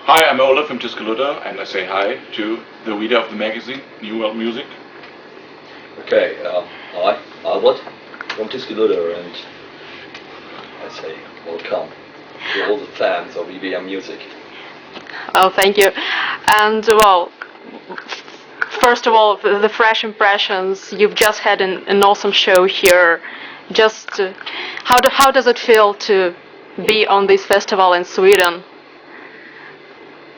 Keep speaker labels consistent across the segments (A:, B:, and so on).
A: Hi, I'm Ola from Tyske Ludder, and I say hi to the reader of the magazine, Neuweltmusic.
B: Okay, hi, Albert from Tyske Ludder, and I say welcome to all the fans of EBM music.
C: Oh, thank you. And well, first of all, the fresh impressions. You've just had an awesome show here. Just how does it feel to be on this festival in Sweden?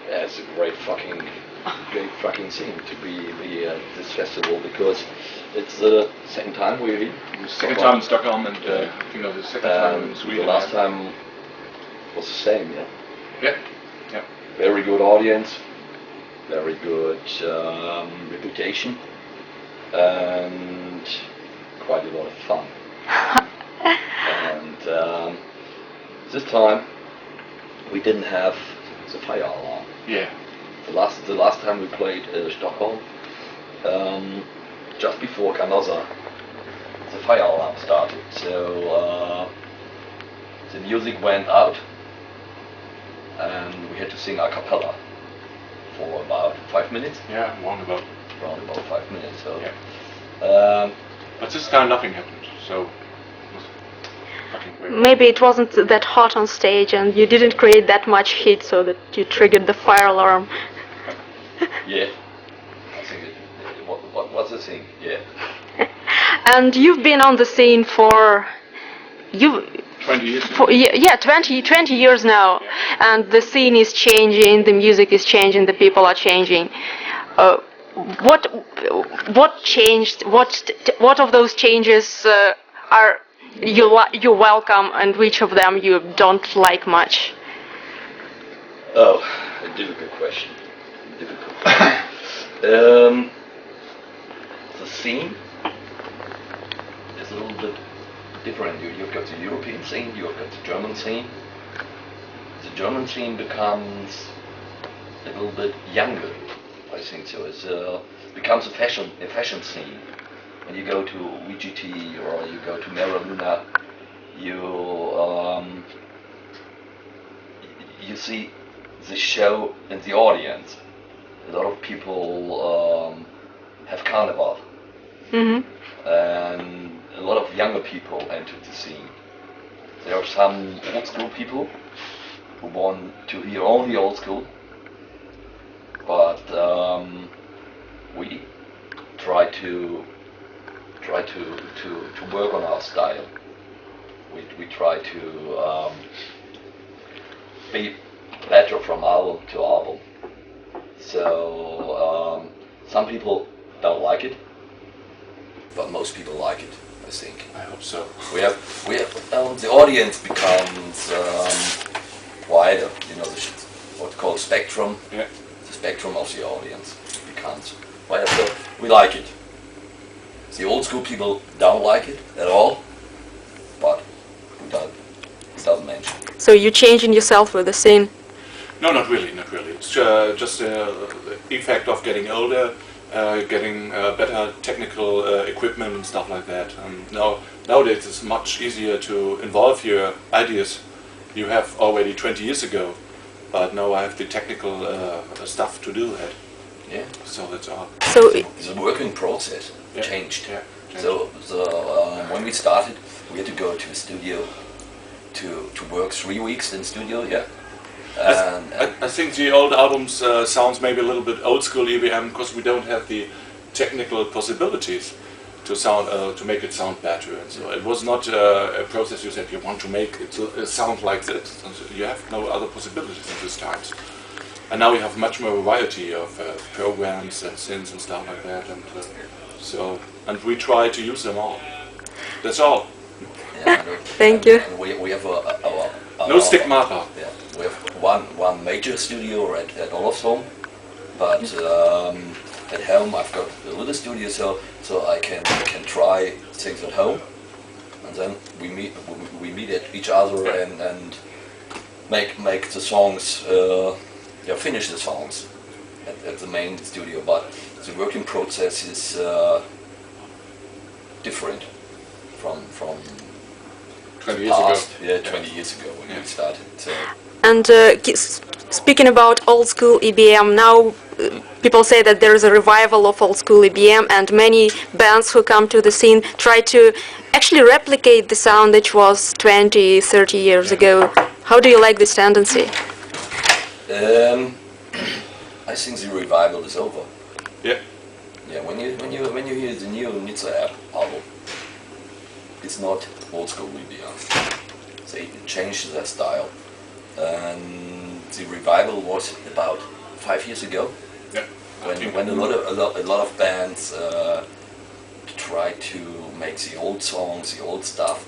B: Yeah, it's a great fucking scene to be at this festival, because it's the second time we're here.
A: Second time in Stockholm, and I think that was the second time in Sweden.
B: The last time was the same, yeah?
A: Yeah. Yeah.
B: Very good audience, very good reputation, and quite a lot of fun. And this time we didn't have the fire alarm.
A: Yeah.
B: The last time we played Stockholm, just before Canosa, the fire alarm started. So the music went out, and we had to sing a cappella for about 5 minutes.
A: Yeah, round about
B: 5 minutes. So.
A: Yeah. But this time nothing happened. So. It was fucking great.
C: Maybe it wasn't that hot on stage, and you didn't create that much heat, so that you triggered the fire alarm.
B: Yeah, I think what's the thing? Yeah.
C: And you've been on the scene for
A: 20 years.
C: 20 years now,
A: yeah.
C: And the scene is changing, the music is changing, the people are changing. What changed? What of those changes are you welcome, and which of them you don't like much?
B: Oh, a difficult question. The scene is a little bit different. You've got the European scene, you've got the German scene. The German scene becomes a little bit younger, I think so. It becomes a fashion scene. When you go to VGT or you go to Mera Luna, you see the show and the audience. A lot of people have carnival, and a lot of younger people entered the scene. There are some old school people who want to hear only old school, but we try to work on our style. We try to be better from album to album. So some people don't like it, but most people like it, I think.
A: I hope so.
B: We have the audience becomes wider. You know, what's called spectrum.
A: Yeah.
B: The spectrum of the audience becomes wider. So we like it. The old school people don't like it at all, but it doesn't mention.
C: So you're changing yourself with the scene?
A: No, not really. It's just the effect of getting older, getting better technical equipment and stuff like that. Nowadays it's much easier to involve your ideas you have already 20 years ago, but now I have the technical stuff to do that.
B: Yeah.
A: So that's all.
C: So
B: the working process changed.
A: Yeah.
B: So when we started, we had to go to a studio to work 3 weeks in studio. Yeah.
A: I think the old albums sounds maybe a little bit old school EBM, because we don't have the technical possibilities to make it sound better. And so it was not a process you said you want to make it sound like that. You have no other possibilities in these times. And now we have much more variety of programs and synths and stuff like that, and we try to use them all. That's all.
B: Yeah,
C: Thank you.
B: And we have
A: no stigmata.
B: Yeah, we have one major studio at Olofsholm, but at home I've got a little studio, so I can try things at home, and then we meet at each other and make the songs. Finish the songs at the main studio, but the working process is different from
A: 20 years ago.
B: Yeah, 20 years ago when we started. So.
C: And speaking about old school EBM, now people say that there is a revival of old school EBM, and many bands who come to the scene try to actually replicate the sound which was 20, 30 years ago. How do you like this tendency?
B: I think the revival is over.
A: Yeah.
B: Yeah, when you hear the new Nizza album, it's not old school EBM. They changed their style, and the revival was about 5 years ago.
A: Yeah.
B: When a lot of bands try to make the old songs, the old stuff.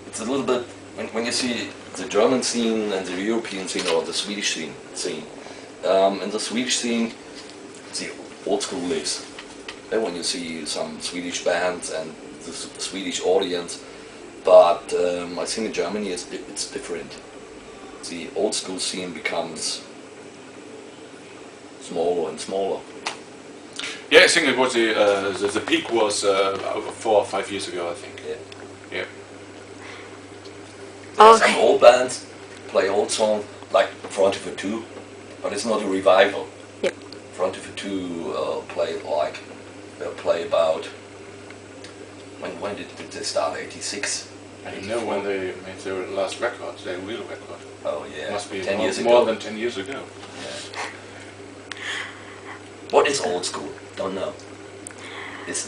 B: It's a little bit when you see the German scene and the European scene or the Swedish scene. In the Swedish scene, the old school lives. Then when you see some Swedish bands and the Swedish audience, but I think in Germany it's different. The old school scene becomes smaller and smaller.
A: Yeah, I think it was the peak was 4 or 5 years ago, I think.
B: Yeah.
A: Yeah.
B: There are some old bands play old songs like Front of a Two, but it's not a revival.
C: Yeah.
B: Front of a Two play about when did they start? 86.
A: I don't know when they made their last record, their real record.
B: Oh yeah,
A: Must be
B: 10 years ago.
A: more than 10 years ago.
B: Yeah. What is old school? Don't know. Is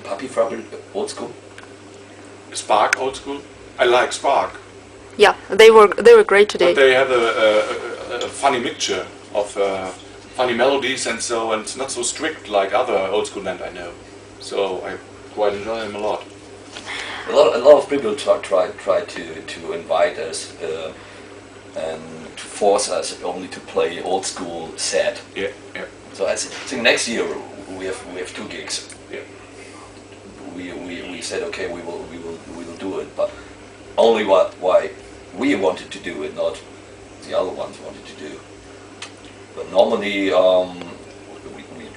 B: Papi Frappel old school?
A: Spark, old school. I like Spark.
C: Yeah, they were great today.
A: But they have a funny mixture of funny melodies and so, and it's not so strict like other old school band I know. So I quite enjoy them a lot.
B: A lot of people try to invite us and to force us only to play old school set.
A: Yeah, yeah.
B: So I think next year we have 2 gigs.
A: Yeah.
B: We said okay, we will do it, but only why we wanted to do it, not the other ones wanted to do. But normally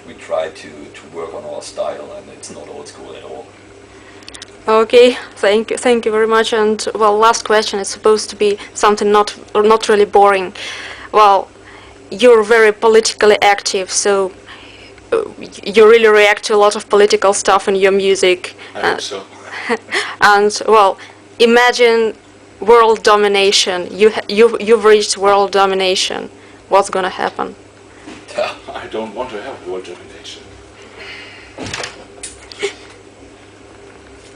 B: we try to work on our style, and it's not old school at all.
C: Okay, thank you very much. And well, last question is supposed to be something not really boring. Well, you're very politically active, so you really react to a lot of political stuff in your music.
A: I hope so.
C: And well, imagine world domination. You've reached world domination. What's gonna happen?
A: I don't want to have world domination.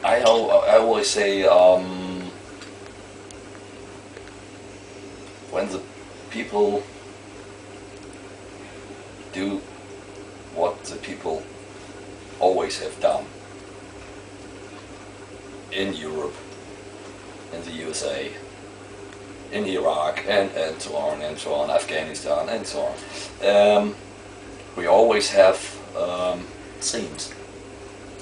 B: I always say when the people do what the people always have done in Europe, in the USA, in Iraq, and so on, Afghanistan, and so on. We always have themes.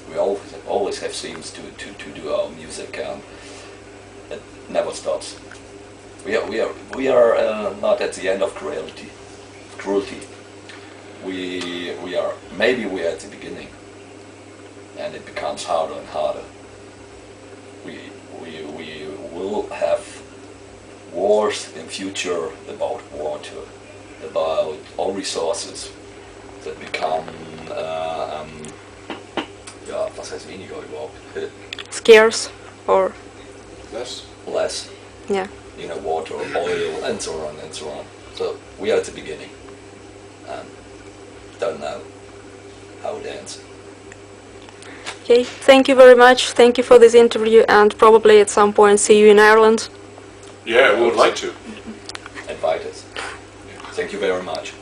B: We always have themes to do our music, and it never stops. We are not at the end of cruelty. We are at the beginning, and it becomes harder and harder. We will have wars in future about water, about all resources that become was heißt weniger überhaupt?
C: Scarce or
B: Less.
C: Yeah.
B: Water, oil, and so on and so on. So we are at the beginning, and don't know how it ends.
C: Okay, thank you very much. Thank you for this interview, and probably at some point see you in Ireland.
A: Yeah, we would like to.
B: Invite us. Thank you very much.